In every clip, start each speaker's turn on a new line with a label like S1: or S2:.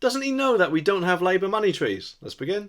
S1: Doesn't he know that we don't have Labour money trees? Let's begin.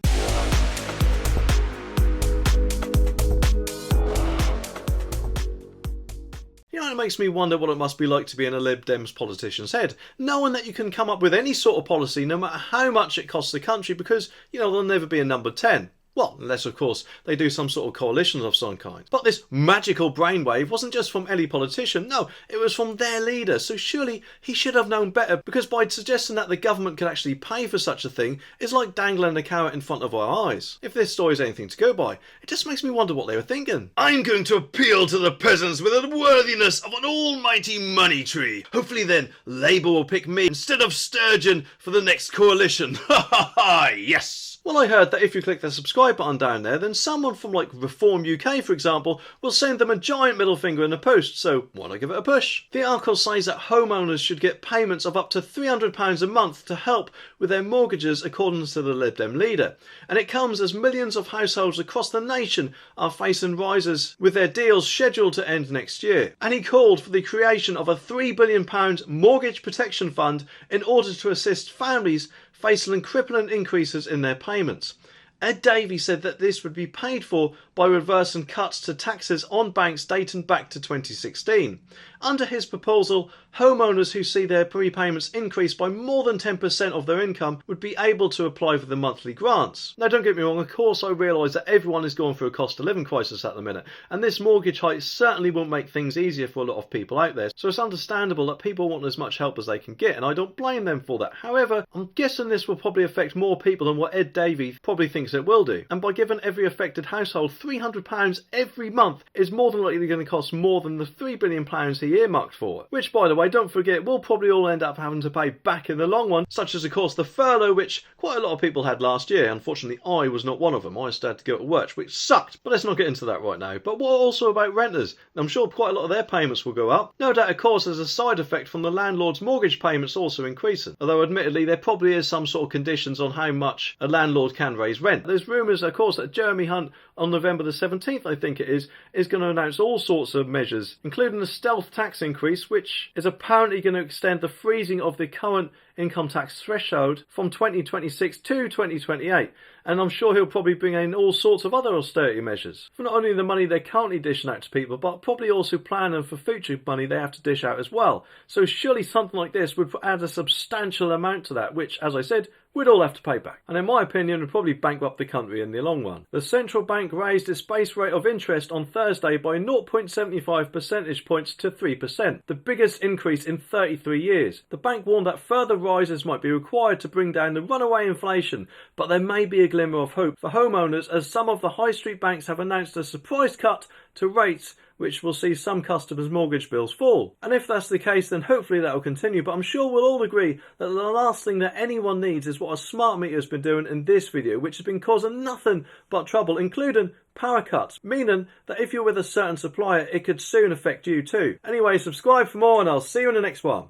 S1: You know, it makes me wonder what it must be like to be in a Lib Dem's politician's head, knowing that you can come up with any sort of policy no matter how much it costs the country because, you know, there'll never be a number 10. Well, unless of course they do some sort of coalition of some kind. But this magical brainwave wasn't just from any politician, no, it was from their leader, so surely he should have known better, because by suggesting that the government could actually pay for such a thing is like dangling a carrot in front of our eyes. If this story is anything to go by, it just makes me wonder what they were thinking. I'm going to appeal to the peasants with the worthiness of an almighty money tree. Hopefully then Labour will pick me instead of Sturgeon for the next coalition. Ha ha ha, yes! Well, I heard that if you click the subscribe button down there, then someone from like Reform UK, for example, will send them a giant middle finger in a post, so why not give it a push? The article says that homeowners should get payments of up to £300 a month to help with their mortgages, according to the Lib Dem leader. And it comes as millions of households across the nation are facing rises with their deals scheduled to end next year. And he called for the creation of a £3 billion mortgage protection fund in order to assist families facing crippling increases in their payments. Ed Davey said that this would be paid for by reversing cuts to taxes on banks dating back to 2016. Under his proposal, homeowners who see their prepayments increase by more than 10% of their income would be able to apply for the monthly grants. Now, don't get me wrong, of course I realise that everyone is going through a cost of living crisis at the minute, and this mortgage hike certainly won't make things easier for a lot of people out there, so it's understandable that people want as much help as they can get, and I don't blame them for that. However, I'm guessing this will probably affect more people than what Ed Davey probably thinks it will do, and by giving every affected household £300 every month is more than likely going to cost more than the £3 billion he earmarked for it. Which, by the way, don't forget, we'll probably all end up having to pay back in the long run, such as of course the furlough, which quite a lot of people had last year. Unfortunately, I was not one of them. I still had to go to work, which sucked, but let's not get into that right now. But what also about renters? I'm sure quite a lot of their payments will go up. No doubt, of course, as a side effect from the landlord's mortgage payments also increasing, although admittedly there probably is some sort of conditions on how much a landlord can raise rent. There's rumours, of course, that Jeremy Hunt on November the 17th, I think it is going to announce all sorts of measures, including a stealth tax increase, which is apparently going to extend the freezing of the current income tax threshold from 2026 to 2028. And I'm sure he'll probably bring in all sorts of other austerity measures for not only the money they're currently dishing out to people, but probably also planning for future money they have to dish out as well. So surely something like this would add a substantial amount to that, which, as I said, we'd all have to pay back. And in my opinion, would probably bankrupt the country in the long run. The central bank raised its base rate of interest on Thursday by 0.75 percentage points to 3%, the biggest increase in 33 years. The bank warned that further rises might be required to bring down the runaway inflation, but there may be a glimmer of hope for homeowners as some of the high street banks have announced a surprise cut to rates which will see some customers' mortgage bills fall. And if that's the case, then hopefully that will continue, but I'm sure we'll all agree that the last thing that anyone needs is what a smart meter has been doing in this video, which has been causing nothing but trouble, including power cuts, meaning that if you're with a certain supplier, it could soon affect you too. Anyway, subscribe for more and I'll see you in the next one.